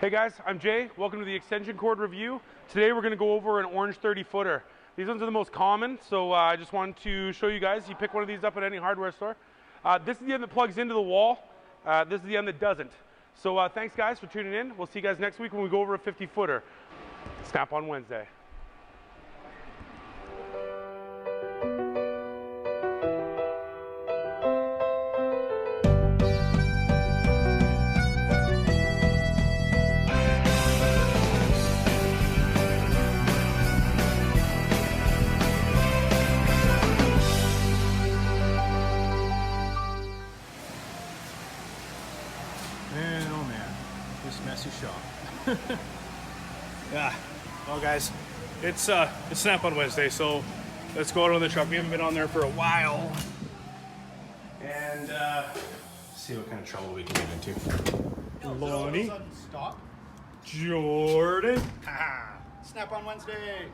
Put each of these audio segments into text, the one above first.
Hey guys, I'm Jay. Welcome to the extension cord review. Today we're going to go over an orange 30 footer. These ones are the most common, so I just wanted to show you guys. You pick one of these up at any hardware store. This is the end that plugs into the wall. This is the end that doesn't. So thanks guys for tuning in. We'll see you guys next week when we go over a 50 footer. Snap on Wednesday. Man, oh man, this messy shop. Yeah, well guys, it's Snap on Wednesday, so let's go out on the truck. We haven't been on there for a while, and see what kind of trouble we can get into. Lonnie, Stop. Jordan, Snap on Wednesday.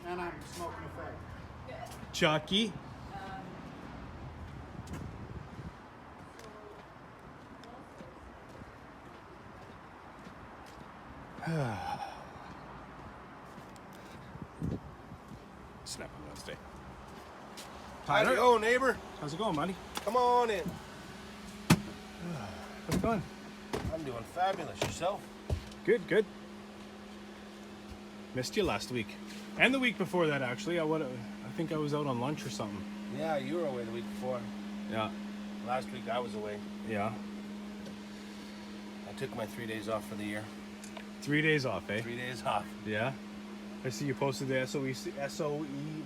And I'm smoking a fag. Chucky. Snap on Wednesday. Tyler, Howdy-ho, neighbor. how's it going, buddy? Come on in. How's it going? I'm doing fabulous. Yourself? Good, good. Missed you last week, and the week before that. Actually, I think I was out on lunch or something. Yeah, you were away the week before. Yeah, Last week I was away. yeah. I took my 3 days off for the year. 3 days off, eh? 3 days off. Yeah. I see you posted the SOE.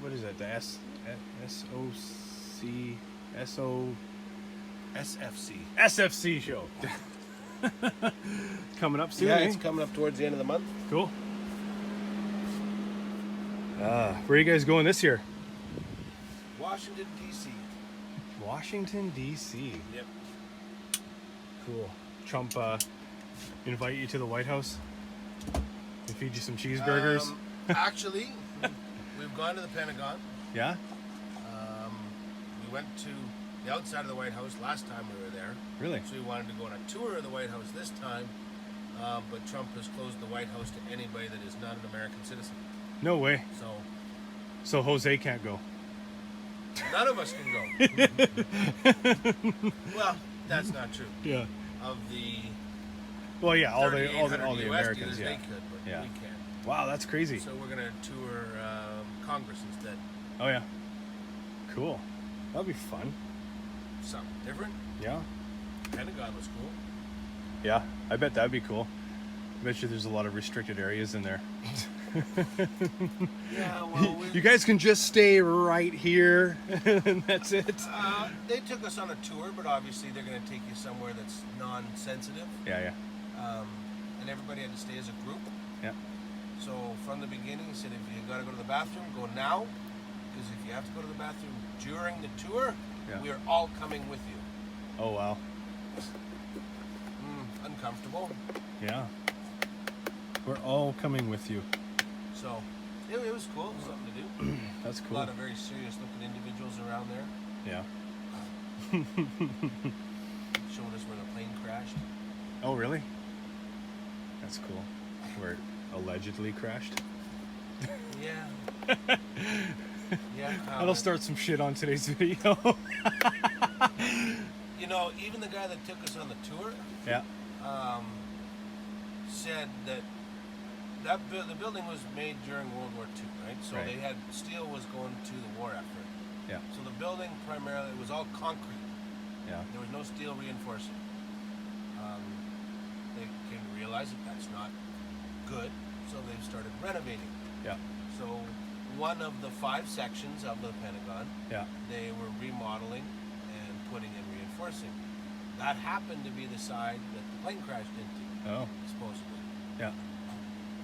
What is it? The SFC. SFC show. Coming up soon. Yeah, eh? it's coming up towards the end of the month. Cool. Where are you guys going this year? Washington, D.C. Washington, D.C. Yep. Cool. Trump invite you to the White House? They feed you some cheeseburgers? Actually, we've gone to the Pentagon. Yeah? We went to the outside of the White House last time we were there. Really? So we wanted to go on a tour of the White House this time. But Trump has closed the White House to anybody that is not an American citizen. No way. So So Jose can't go. none of us can go. Well, that's not true. Yeah. Of the Well, yeah, all the 3,800 all the US Americans, dealers, yeah. they could, but Yeah. we can't. Wow, that's crazy. So we're gonna tour Congress instead. Oh yeah. Cool. That'll be fun. Something different. Yeah. Pentagon was cool. Yeah, I bet that'd be cool. I bet you there's a lot of restricted areas in there. Yeah, well, You guys can just stay right here, and that's it. they took us on a tour, but obviously they're gonna take you somewhere that's non-sensitive, Yeah, and everybody had to stay as a group. yeah. So from the beginning, he said, if you gotta go to the bathroom, go now, because if you have to go to the bathroom during the tour, Yeah. we are all coming with you. Oh wow. Uncomfortable. Yeah. We're all coming with you. So it was cool. It was something to do. That's A cool. lot of very serious looking individuals around there. Yeah. Showed us where the plane crashed. Oh really? That's cool. Where it allegedly crashed. Yeah. Yeah. That'll start some shit on today's video. You know, even the guy that took us on the tour Yeah. said that the building was made during World War II, right? So Right. they had steel was going to the war effort. Yeah. So the building primarily it was all concrete. Yeah. There was no steel reinforcing. They came to realize that that's not good, so they've started renovating. Yeah. So one of the 5 sections of the Pentagon, Yeah. they were remodeling and putting in reinforcing. That happened to be the side that the plane crashed into, Oh. supposedly. Yeah.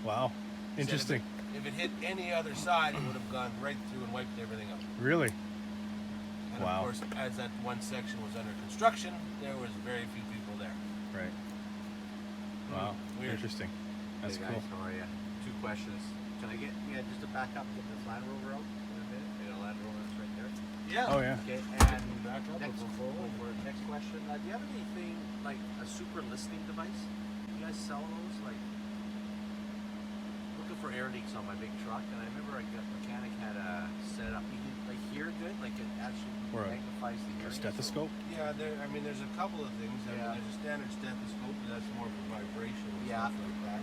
Wow. Said Interesting. If it hit any other side, it would have gone right through and wiped everything up. Really? And Wow. of course, as that one section was under construction, there was very few people there. Right. Wow. Weird. Interesting. That's Hey cool. guys, how are you? 2 questions. Can I get just to back up, get this Land Rover out in a minute? You know, Land Rover is right there. Yeah. Oh yeah. Okay, and Back up next, before- next question. Do you have anything like a super listing device? You guys sell those? Like, for air leaks on my big truck, and I remember a mechanic had set it up. You can like hear good, like it actually Or a magnifies the hearing. Stethoscope? Yeah, I mean, there's a couple of things. I Yeah. mean, there's a standard stethoscope, but that's more for vibration and Yeah. stuff like that.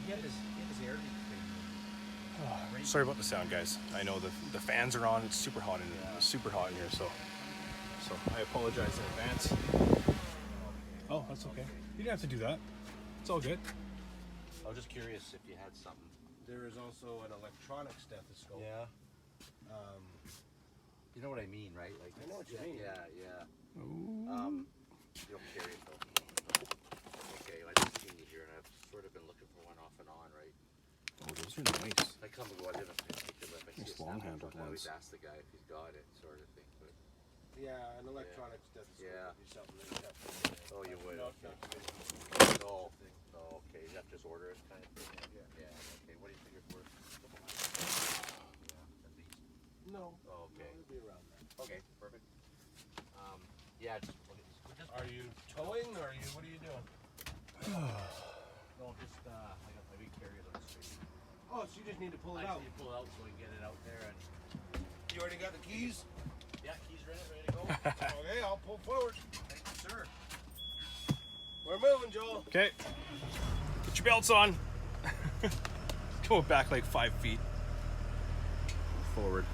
He had his air leak thing. Sorry about the sound, guys. I know the fans are on. It's super hot in here. It's super hot in here, so I apologize in advance. Oh, that's okay. You didn't have to do that. It's all good. I was just curious if you had something. There is also an electronic stethoscope. Yeah. You know what I mean, right? Like I know what you yeah, mean. Yeah. Ooh. You don't carry it though. Okay, I just seen you here, and I've sort of been looking for one off and on, right? Oh, those are nice. I come and go. I didn't take the lip. I see Nice a snap long-handled on. I always ones. ask the guy if he's got it, sort of thing. But Yeah, an electronic stethoscope Yeah. would be something that you have to oh, you would. No, Okay. it's Oh, okay. You have to just order it, kind of thing. Yeah. Okay. What do you think it's worth? Yeah, at least. No. Oh, okay. It'll be around that. Okay. Perfect. Yeah. Just. Are you towing or what are you doing? No, just I got my big carriers on the street. Oh, so you just need to pull it I out. see you pull it out so we can get it out there, and You already got the keys? yeah, keys ready to go. Okay, I'll pull forward. Thank you, sir. We're moving, Joel. Okay. Put your belts on. Going back like 5 feet. Forward.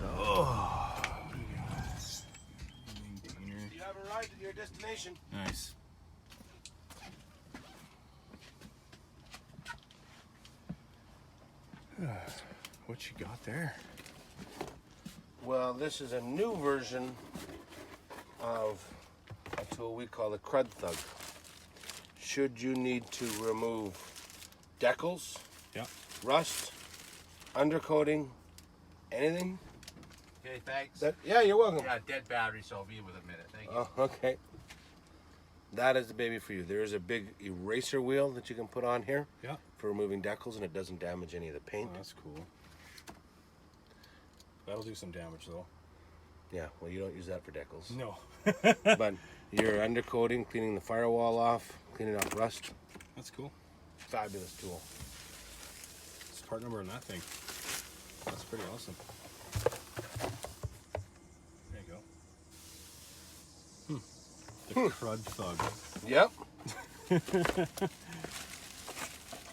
Oh, what do we got? Maintainer. You have arrived at your destination. Nice. What you got there? Well, this is a new version of a tool we call the Crud Thug. Should you need to remove decals, Yeah. rust, undercoating, anything? Okay, thanks. Yeah, you're welcome. Yeah, dead battery, so I'll be with a minute. Thank you. Oh, okay. That is the baby for you. There is a big eraser wheel that you can put on here Yeah. for removing decals, and it doesn't damage any of the paint. Oh, that's cool. That'll do some damage though. Yeah, well, you don't use that for decals. No. But you're undercoating, cleaning the firewall off, cleaning off rust. That's cool. Fabulous tool. What's the part number on that thing? That's pretty awesome. There you go. The Crud Thug. Yep.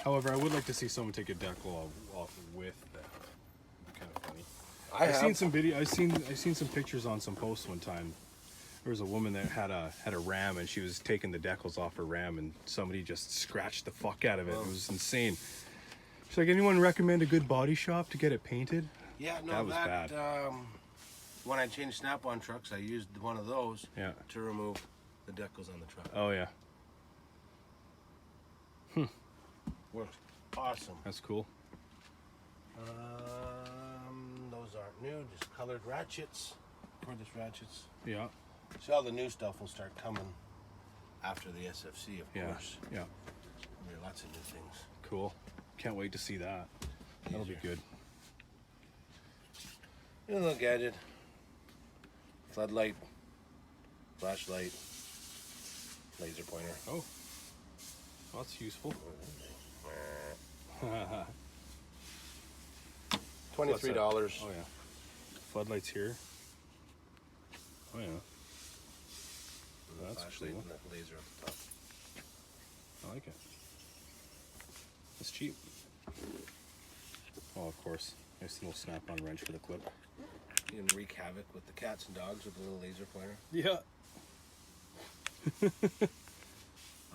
However, I would like to see someone take a decal off with that. It'd be kind of funny. I I've have. seen some video. I've seen some pictures on some posts one time. There was a woman that had a Ram and she was taking the decals off her Ram and somebody just scratched the fuck out of it. It was insane. She's like, anyone recommend a good body shop to get it painted? Yeah, no, That was bad. When I changed snap-on trucks, I used one of those Yeah. to remove the decals on the truck. Oh yeah, Works awesome. that's cool. Those aren't new, just colored ratchets. Cordless ratchets. Yeah, So all the new stuff will start coming after the SFC, of yeah, course. yeah. There'll be lots of new things. Cool. Can't wait to see that. That'll be good. A little gadget. Floodlight. Flashlight. Laser pointer. Oh, that's useful. $23. Oh yeah. Floodlights here. Oh yeah. That's Flashlight cool. and that laser at the top. I like it. It's cheap. Oh, of course. Nice little snap-on wrench for the clip. You can wreak havoc with the cats and dogs with the little laser pointer. Yeah.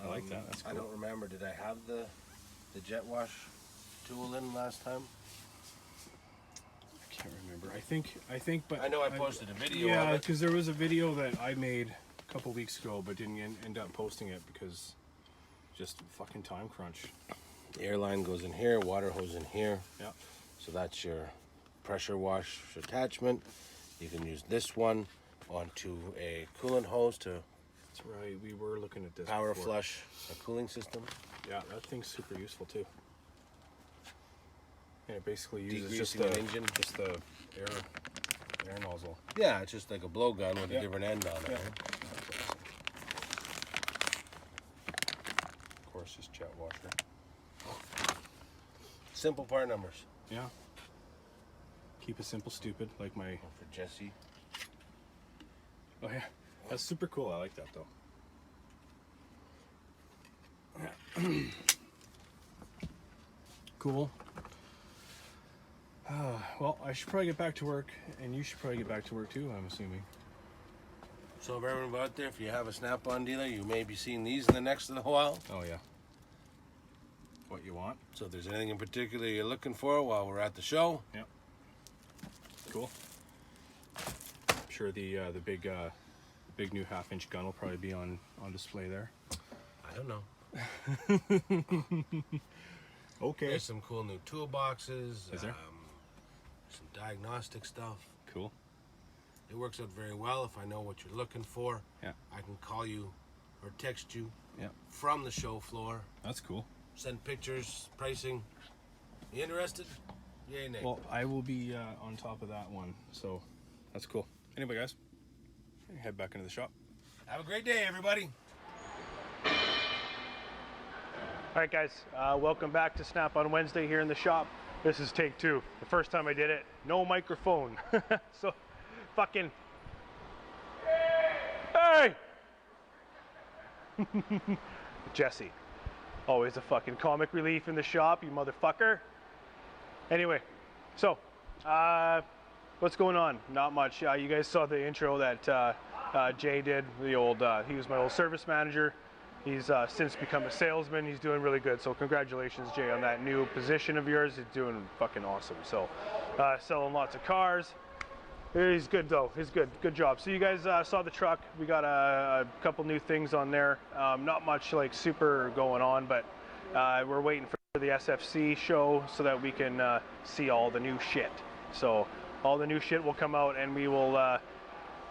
I like that. That's cool. I don't remember. Did I have the jet wash tool in last time? I can't remember. I think, but I know I posted a video Yeah, of it. because there was a video that I made a couple weeks ago, but didn't end up posting it because just fucking time crunch. The airline goes in here, water hose in here. Yeah. So that's your pressure wash attachment. You can use this one onto a coolant hose to That's right. We were looking at this. power before. flush a cooling system. Yeah, that thing's super useful too. And it basically uses just Degreasing the an engine. just the air nozzle. Yeah, it's just like a blowgun with Yeah. a different end on it. Yeah. Right? Of course, just jet washer. Simple part numbers. Yeah. Keep it simple, stupid, like my. For Jesse. Oh yeah, that's super cool. I like that though. Cool. Well, I should probably get back to work, and you should probably get back to work too, I'm assuming. So, if everyone out there, if you have a Snap-on dealer, you may be seeing these in the next little while. Oh yeah. What you want? So, if there's anything in particular you're looking for while we're at the show, Yep. Cool. I'm sure the big new 1/2-inch gun will probably be on display there. I don't know. Okay. There's some cool new toolboxes. Is there? Some diagnostic stuff. Cool. It works out very well if I know what you're looking for. Yeah. I can call you or text you Yeah. from the show floor. That's cool. Send pictures, pricing. You interested? Yay, nay. Well, I will be on top of that one, so that's cool. Anyway, guys, head back into the shop. Have a great day, everybody. All right, guys, welcome back to Snap on Wednesday here in the shop. This is take 2. The first time I did it, no microphone. So, fucking. Hey! Jesse. Always a fucking comic relief in the shop, you motherfucker. Anyway, so, what's going on? Not much. You guys saw the intro that Jay did. He was my old service manager. He's since become a salesman. He's doing really good. So congratulations, Jay, on that new position of yours. He's doing fucking awesome. So selling lots of cars. He's good though. He's good. Good job. So you guys saw the truck. We got a couple new things on there. Not much like super going on, but we're waiting for the SFC show so that we can see all the new shit. So all the new shit will come out, and we will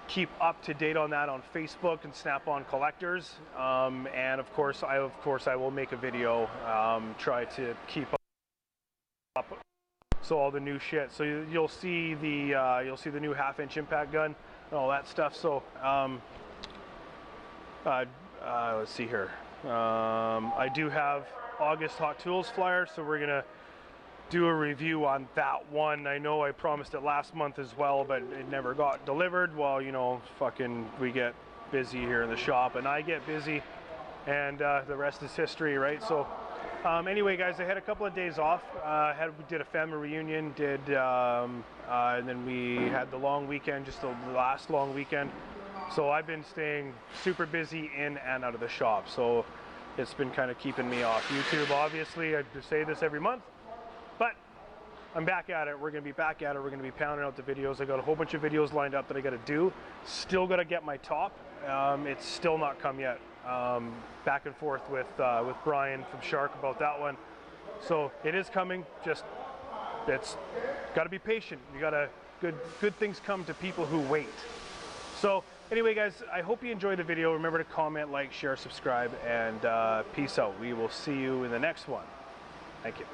keep up to date on that on Facebook and Snap-on Collectors. And of course I will make a video. Try to keep up. So all the new shit. So you'll see the new 1/2-inch impact gun and all that stuff. So let's see here. I do have August Hot Tools flyer, so we're gonna do a review on that one. I know I promised it last month as well, but it never got delivered. Well, you know, fucking we get busy here in the shop, and I get busy, and the rest is history, right? So anyway, guys, I had a couple of days off. We did a family reunion, and then we had the long weekend, just the last long weekend. So I've been staying super busy in and out of the shop. So it's been kind of keeping me off YouTube. Obviously, I say this every month, but I'm back at it. We're going to be back at it. We're going to be pounding out the videos. I got a whole bunch of videos lined up that I got to do. Still got to get my top. It's still not come yet. Back and forth with Brian from Shark about that one. So it is coming. Just it's got to be patient. You got to good things come to people who wait. So anyway, guys, I hope you enjoyed the video. Remember to comment, like, share, subscribe, and peace out. We will see you in the next one. Thank you.